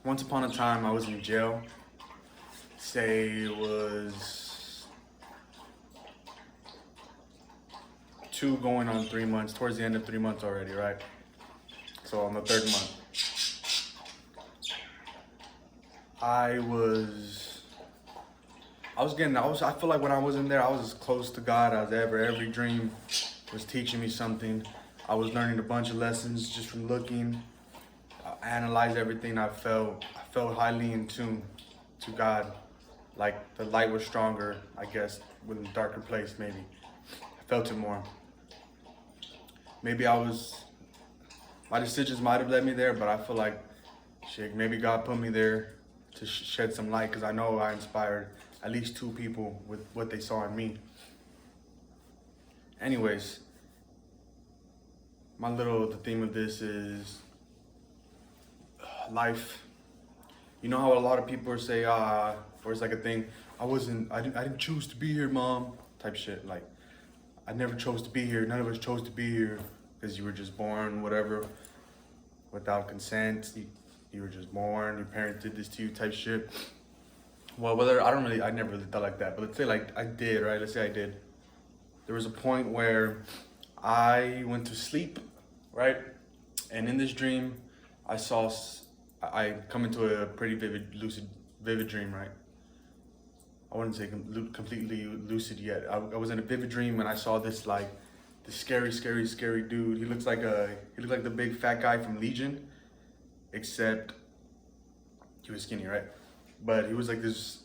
Once upon a time, I was in jail. Say it was 2 going on 3 months, towards the end of 3 months already, right? So on the third month, I was, I feel like when I was in there, I was as close to God as ever. Every dream was teaching me something. I was learning a bunch of lessons just from looking. I analyzed everything. I felt highly in tune to God. Like the light was stronger, I guess, with a darker place, maybe. I felt it more. Maybe my decisions might have led me there, but I feel like, shit, maybe God put me there to shed some light, because I know I inspired at least 2 people with what they saw in me. Anyways, the theme of this is life. You know how a lot of people say, or it's like a thing, I didn't choose to be here, mom, type shit. Like, I never chose to be here. None of us chose to be here because you were just born, whatever, without consent. You were just born. Your parents did this to you, type shit. Well, I never really thought like that. But let's say like I did, right? Let's say I did. There was a point where I went to sleep, right? And in this dream, I come into a pretty vivid dream, right? I wouldn't say completely lucid yet. I was in a vivid dream and I saw this scary dude. He looked like the big fat guy from Legion, except he was skinny, right? But he was like this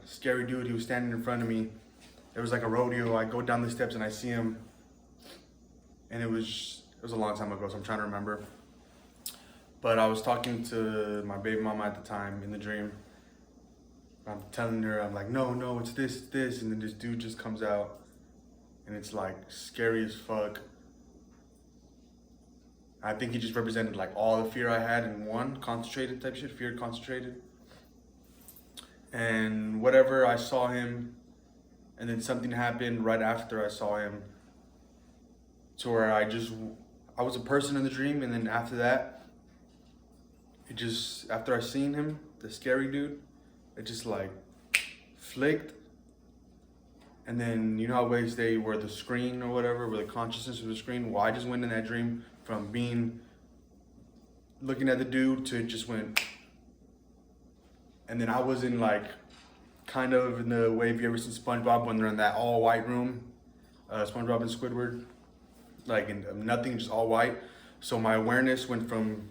scary dude. He was standing in front of me. There was like a rodeo. I go down the steps and I see him, and it was a long time ago, so I'm trying to remember. But I was talking to my baby mama at the time in the dream. I'm telling her, I'm like, no, it's this. And then this dude just comes out and it's like scary as fuck. I think he just represented like all the fear I had in one, concentrated type shit, fear concentrated. And whatever, I saw him, and then something happened right after I saw him to where I was a person in the dream, and then after that, after I seen him, the scary dude, it just like flicked. And then you know how ways they were the screen or whatever, where the consciousness of the screen. Well, I just went in that dream from looking at the dude to it just went. And then I was in like, kind of in the way, have you ever seen SpongeBob when they're in that all white room? SpongeBob and Squidward, like nothing, just all white. So my awareness went from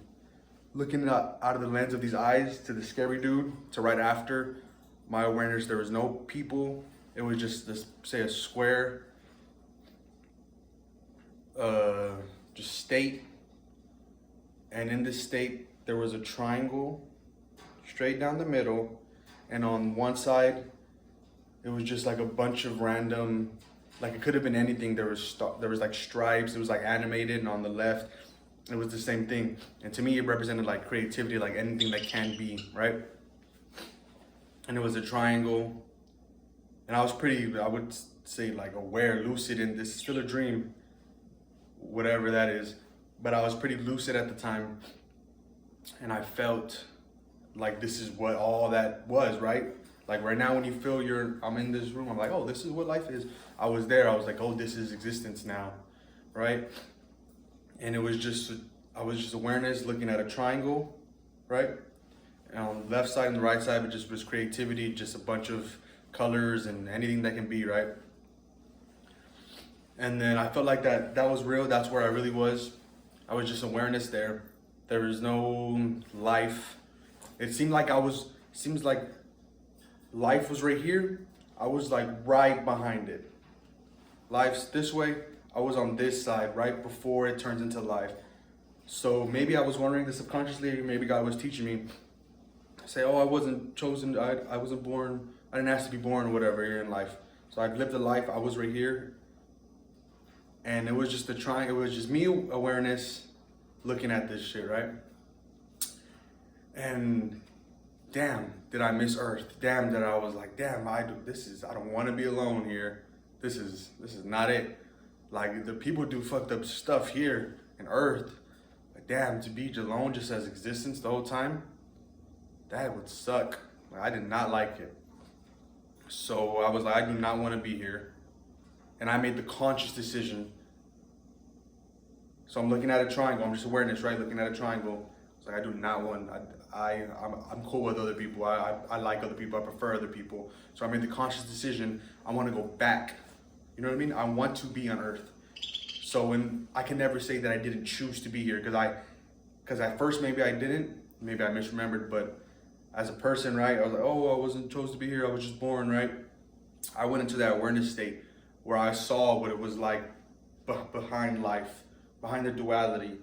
looking out of the lens of these eyes to the scary dude to right after my awareness, there was no people. It was just this, say a square, just state. And in this state, there was a triangle straight down the middle. And on one side, it was just like a bunch of random, like it could have been anything. There was like stripes, it was like animated, and on the left, it was the same thing. And to me, it represented like creativity, like anything that can be, right? And it was a triangle. And I was I would say like aware, lucid, and this is still a dream, whatever that is. But I was pretty lucid at the time. And I felt like this is what all that was, right? Like right now when you feel I'm in this room, I'm like, oh, this is what life is. I was there, I was like, oh, this is existence now, right? And I was just awareness looking at a triangle, right? And on the left side and the right side, it just was creativity, just a bunch of colors and anything that can be, right? And then I felt like that was real, that's where I really was. I was just awareness there. There was no life. It seemed like life was right here. I was like right behind it. Life's this way. I was on this side right before it turns into life. So maybe I was wondering this subconsciously, maybe God was teaching me. Say, oh, I wasn't chosen, I wasn't born, I didn't ask to be born or whatever here in life. So I've lived a life, I was right here. And it was just it was just me awareness looking at this shit, right? And damn, did I miss Earth? Damn, that I was like, damn, I don't want to be alone here. This is not it. Like the people do fucked up stuff here in Earth. But damn, to be alone just as existence the whole time. that would suck. Like, I did not like it. So I was like, I do not want to be here. And I made the conscious decision. So I'm looking at a triangle. I'm just awareness, right? Looking at a triangle. It's like, I do not want, I'm cool with other people. I like other people. I prefer other people. So I made the conscious decision. I want to go back. You know what I mean? I want to be on Earth. So when I can never say that I didn't choose to be here, because at first maybe I didn't, maybe I misremembered, but as a person, right? I was like, oh, I wasn't chose to be here. I was just born, right? I went into that awareness state where I saw what it was like behind life, behind the duality,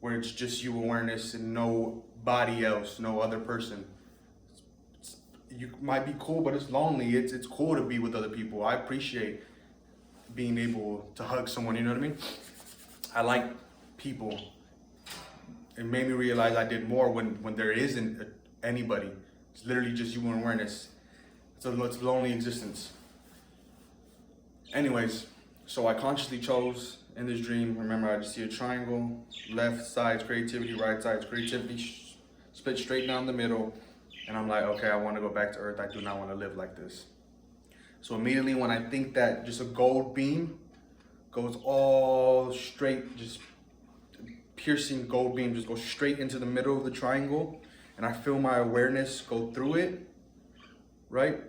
where it's just you awareness and nobody else, no other person. You might be cool, but it's lonely. It's cool to be with other people. I appreciate being able to hug someone, you know what I mean? I like people. It made me realize I did more when there isn't anybody. It's literally just you and awareness. It's a lonely existence. Anyways, so I consciously chose in this dream, remember I just see a triangle, left side's creativity, right side's creativity, split straight down the middle, and I'm like, okay, I want to go back to Earth. I do not want to live like this. So immediately when I think that, just a gold beam goes all straight, just piercing gold beam, just goes straight into the middle of the triangle, and I feel my awareness go through it, right?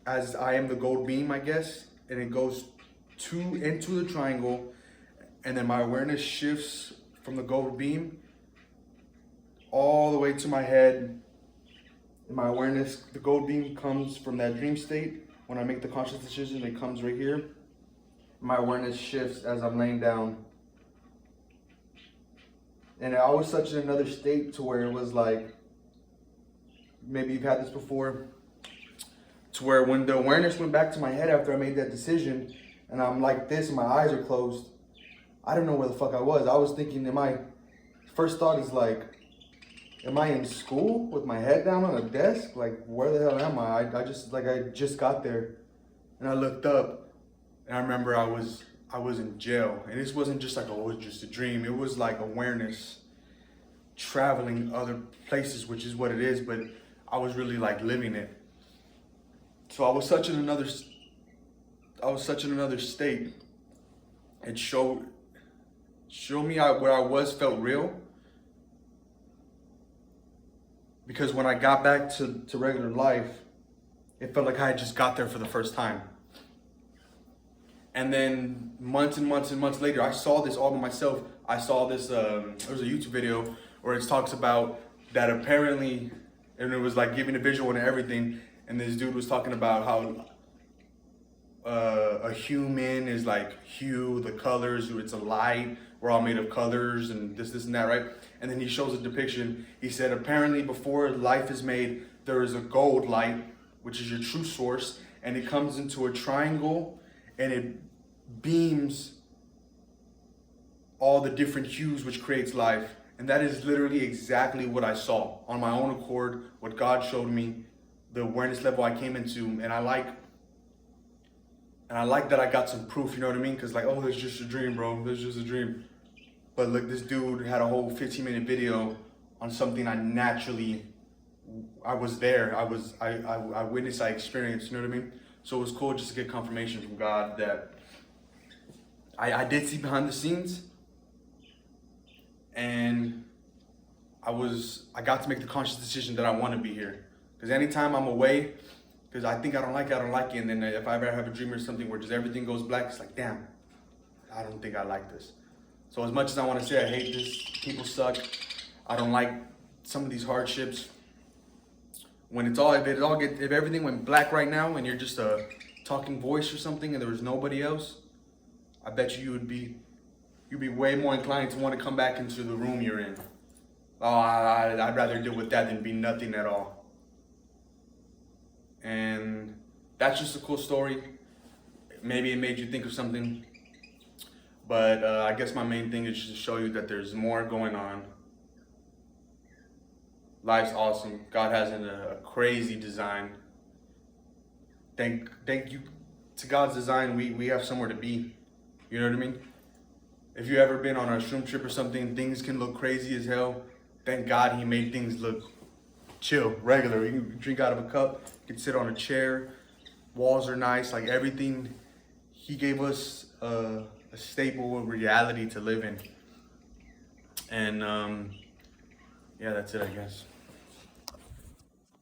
As I am the gold beam, I guess, and it goes into the triangle, and then my awareness shifts from the gold beam all the way to my head. And my awareness, the gold beam comes from that dream state. When I make the conscious decision, it comes right here. My awareness shifts as I'm laying down. And I was such in another state to where it was like, maybe you've had this before, to where when the awareness went back to my head after I made that decision, and I'm like this, and my eyes are closed, I don't know where the fuck I was. I was thinking, first thought is like, am I in school with my head down on a desk? Like, where the hell am I? I just got there, and I looked up, and I remember I was in jail, and this wasn't just like, oh, it was just a dream. It was like awareness, traveling other places, which is what it is, but I was really like living it. So I was such in another state. It showed me where I was felt real. Because when I got back to regular life, it felt like I had just got there for the first time. And then months and months and months later, I saw this all by myself. I saw this, there was a YouTube video where it talks about that apparently, and it was like giving a visual and everything, and this dude was talking about how a human is like hue, the colors, it's a light, we're all made of colors and this and that, right? And then he shows a depiction. He said, apparently before life is made, there is a gold light, which is your true source, and it comes into a triangle and it beams all the different hues, which creates life. And that is literally exactly what I saw on my own accord, what God showed me, the awareness level I came into. And I like that I got some proof, you know what I mean? Because like, oh, that's just a dream, bro. That's just a dream. But look, this dude had a whole 15-minute video on something I was there. I witnessed, I experienced, you know what I mean? So it was cool just to get confirmation from God that I did see behind the scenes. And I got to make the conscious decision that I want to be here. Because anytime I'm away, because I think I don't like it, and then if I ever have a dream or something where just everything goes black, it's like, damn, I don't think I like this. So as much as I want to say I hate this, people suck, I don't like some of these hardships. If everything went black right now and you're just a talking voice or something and there was nobody else, I bet you'd be way more inclined to want to come back into the room you're in. Oh, I'd rather deal with that than be nothing at all. And that's just a cool story. Maybe it made you think of something. But I guess my main thing is just to show you that there's more going on. Life's awesome. God has a crazy design. Thank you to God's design, we have somewhere to be. You know what I mean? If you ever been on a shroom trip or something, things can look crazy as hell. Thank God he made things look chill, regular. You can drink out of a cup, you can sit on a chair, walls are nice, like everything. He gave us a stable reality to live in. And yeah, that's it, I guess.